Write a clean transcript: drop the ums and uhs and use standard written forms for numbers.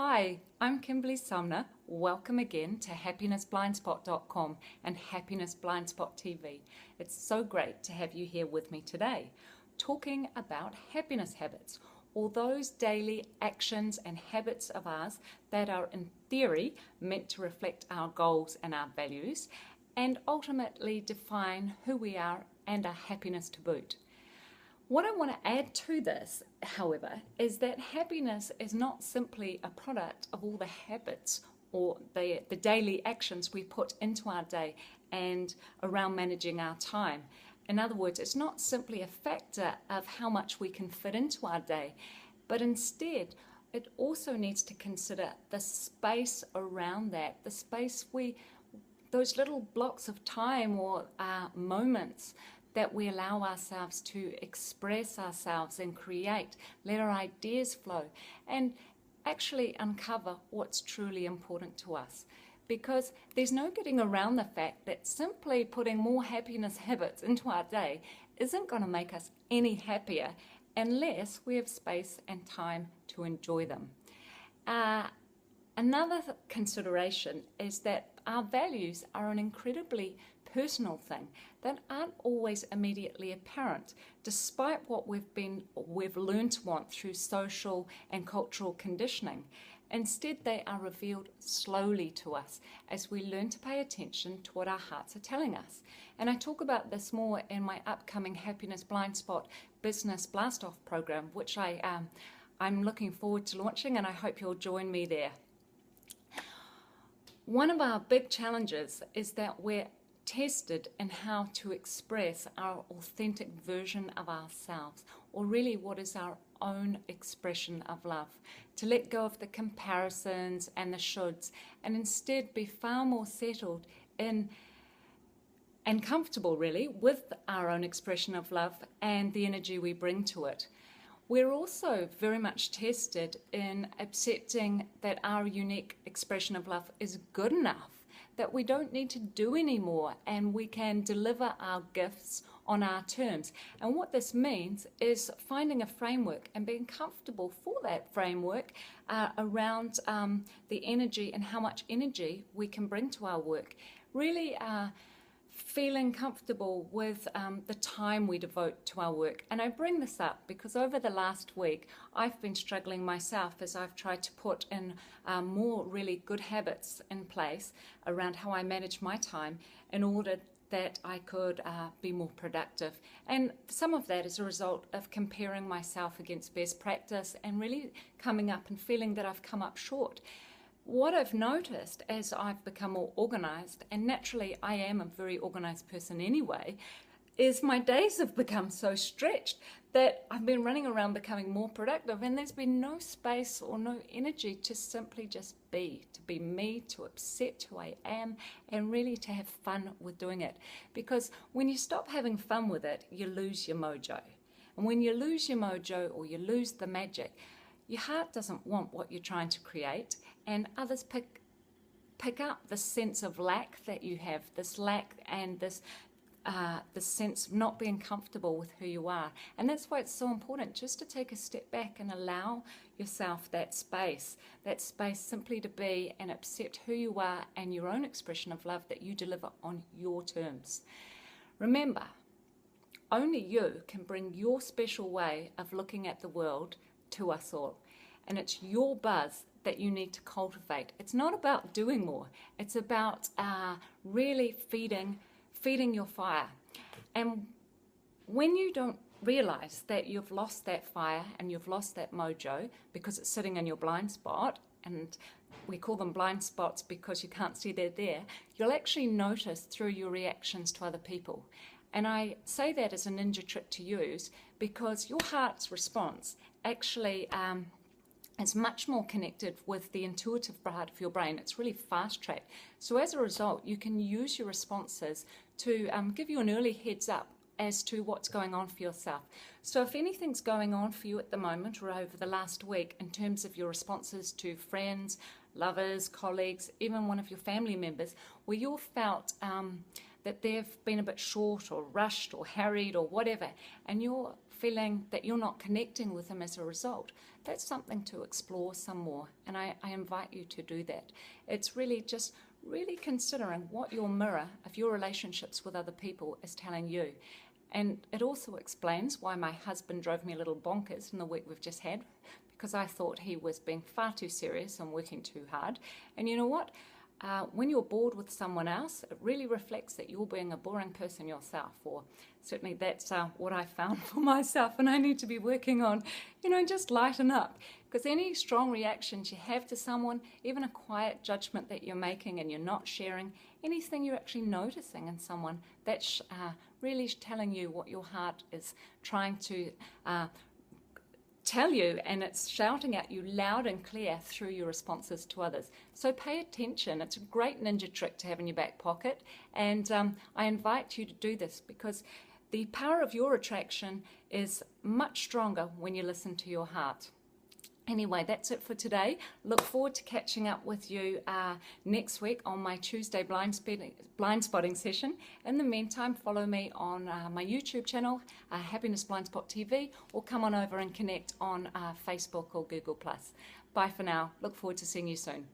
Hi, I'm Kimberly Sumner. Welcome again to happinessblindspot.com and Happiness Blindspot TV. It's so great to have you here with me today, talking about happiness habits, or those daily actions and habits of ours that are in theory meant to reflect our goals and our values, and ultimately define who we are and our happiness to boot. What I want to add to this, however, is that happiness is not simply a product of all the habits or the daily actions we put into our day and around managing our time. In other words, it's not simply a factor of how much we can fit into our day, but instead it also needs to consider the space around that, the space those little blocks of time or moments that we allow ourselves to express ourselves and create, let our ideas flow, and actually uncover what's truly important to us. Because there's no getting around the fact that simply putting more happiness habits into our day isn't going to make us any happier unless we have space and time to enjoy them. Another consideration is that our values are an incredibly personal thing that aren't always immediately apparent, despite what we've learned to want through social and cultural conditioning. Instead, they are revealed slowly to us as we learn to pay attention to what our hearts are telling us. And I talk about this more in my upcoming Happiness Blind Spot Business Blast-Off program, which I'm looking forward to launching, and I hope you'll join me there. One of our big challenges is that we're tested in how to express our authentic version of ourselves, or really what is our own expression of love, to let go of the comparisons and the shoulds and instead be far more settled in and comfortable really with our own expression of love and the energy we bring to it. We're also very much tested in accepting that our unique expression of love is good enough, that we don't need to do any more and we can deliver our gifts on our terms. And what this means is finding a framework and being comfortable for that framework around the energy and how much energy we can bring to our work. Really feeling comfortable with the time we devote to our work. And I bring this up because over the last week I've been struggling myself as I've tried to put in more really good habits in place around how I manage my time in order that I could be more productive. And some of that is a result of comparing myself against best practice and really coming up and feeling that I've come up short. What I've noticed as I've become more organized, and naturally I am a very organized person anyway, is my days have become so stretched that I've been running around becoming more productive, and there's been no space or no energy to simply just be, to be me, to accept who I am, and really to have fun with doing it. Because when you stop having fun with it, you lose your mojo. And when you lose your mojo or you lose the magic, your heart doesn't want what you're trying to create, and others pick up the sense of lack that you have, this lack and this sense of not being comfortable with who you are. And that's why it's so important just to take a step back and allow yourself that space simply to be and accept who you are and your own expression of love that you deliver on your terms. Remember, only you can bring your special way of looking at the world to us all. And it's your buzz that you need to cultivate. It's not about doing more. It's about really feeding your fire. And when you don't realize that you've lost that fire and you've lost that mojo because it's sitting in your blind spot, and we call them blind spots because you can't see they're there, you'll actually notice through your reactions to other people. And I say that as a ninja trick to use because your heart's response actually is much more connected with the intuitive part of your brain. It's really fast-tracked. So as a result, you can use your responses to give you an early heads up as to what's going on for yourself. So if anything's going on for you at the moment or over the last week in terms of your responses to friends, lovers, colleagues, even one of your family members, where you've felt that they've been a bit short or rushed or harried or whatever, and you're feeling that you're not connecting with him as a result, that's something to explore some more. And I invite you to do that. It's really just really considering what your mirror of your relationships with other people is telling you. And it also explains why my husband drove me a little bonkers in the week we've just had, because I thought he was being far too serious and working too hard. And you know what? When you're bored with someone else, it really reflects that you're being a boring person yourself, or certainly that's what I found for myself, and I need to be working on, just lighten up. Because any strong reactions you have to someone, even a quiet judgment that you're making and you're not sharing, anything you're actually noticing in someone, that's really telling you what your heart is trying to tell you, and it's shouting at you loud and clear through your responses to others. So pay attention. It's a great ninja trick to have in your back pocket, and I invite you to do this, because the power of your attraction is much stronger when you listen to your heart. Anyway, that's it for today. Look forward to catching up with you next week on my Tuesday blind spotting session. In the meantime, follow me on my YouTube channel, Happiness Blind Spot TV, or come on over and connect on Facebook or Google+. Bye for now. Look forward to seeing you soon.